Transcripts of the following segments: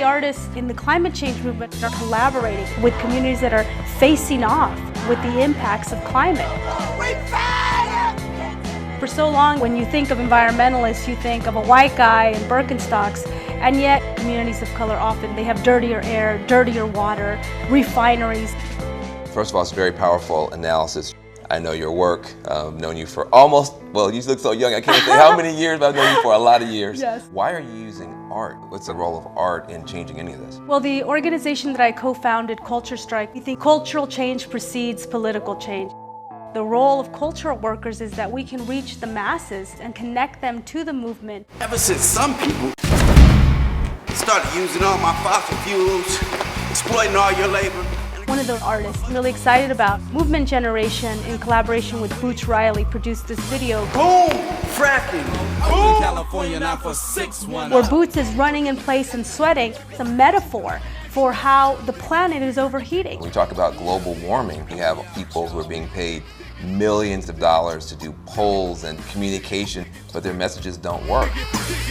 artists in the climate change movement are collaborating with communities that are facing off with the impacts of climate. For so long, when you think of environmentalists, you think of a white guy in Birkenstocks, and yet communities of color often, they have dirtier air, dirtier water, refineries. First of all, it's very powerful analysis. I know your work. I've known you for almost, well, you look so young, I can't say how many years, but I've known you for a lot of years. Yes. Why are you using art? What's the role of art in changing any of this? Well, the organization that I co-founded, CultureStrike, we think cultural change precedes political change. The role of cultural workers is that we can reach the masses and connect them to the movement. Ever since some people started using all my fossil fuels, exploiting all your labor. One of the artists I'm really excited about, Movement Generation, in collaboration with Boots Riley, produced this video. Boom! Fracking! Boom! California now for 6-1. Where Boots is running in place and sweating. It's a metaphor for how the planet is overheating. When we talk about global warming, you have people who are being paid millions of dollars to do polls and communication, but their messages don't work.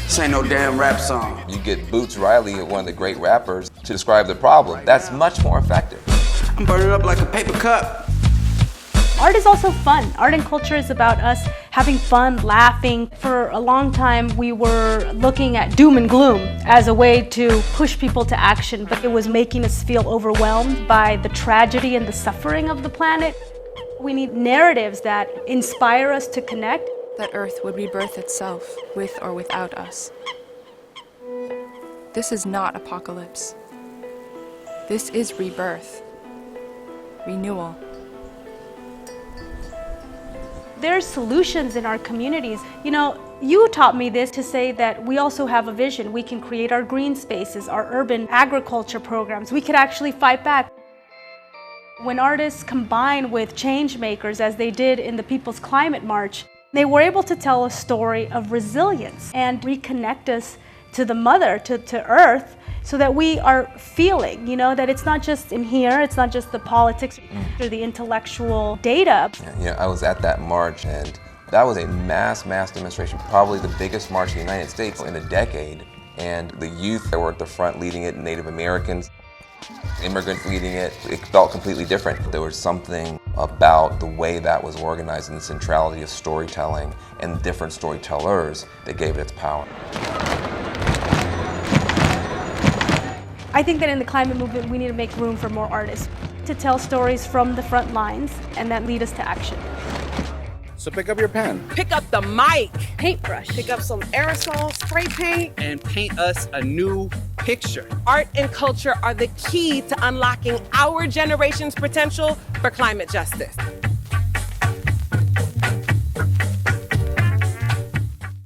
This ain't no damn rap song. You get Boots Riley, one of the great rappers, to describe the problem. That's much more effective. I'm burning up like a paper cup. Art is also fun. Art and culture is about us having fun, laughing. For a long time, we were looking at doom and gloom as a way to push people to action, but it was making us feel overwhelmed by the tragedy and the suffering of the planet. We need narratives that inspire us to connect. That Earth would rebirth itself, with or without us. This is not apocalypse. This is rebirth. Renewal. There's solutions in our communities. You know, you taught me this to say that we also have a vision. We can create our green spaces, our urban agriculture programs. We could actually fight back. When artists combine with change makers, as they did in the People's Climate March, they were able to tell a story of resilience and reconnect us to the mother, to Earth, so that we are feeling, you know, that it's not just in here, it's not just the politics or the intellectual data. Yeah, I was at that march, and that was a mass demonstration, probably the biggest march in the United States in a decade. And the youth that were at the front leading it, Native Americans, immigrants leading it, it felt completely different. There was something about the way that was organized and the centrality of storytelling and different storytellers that gave it its power. I think that in the climate movement, we need to make room for more artists to tell stories from the front lines and that lead us to action. So pick up your pen. Pick up the mic. Paintbrush. Pick up some aerosol, spray paint. And paint us a new picture. Art and culture are the key to unlocking our generation's potential for climate justice.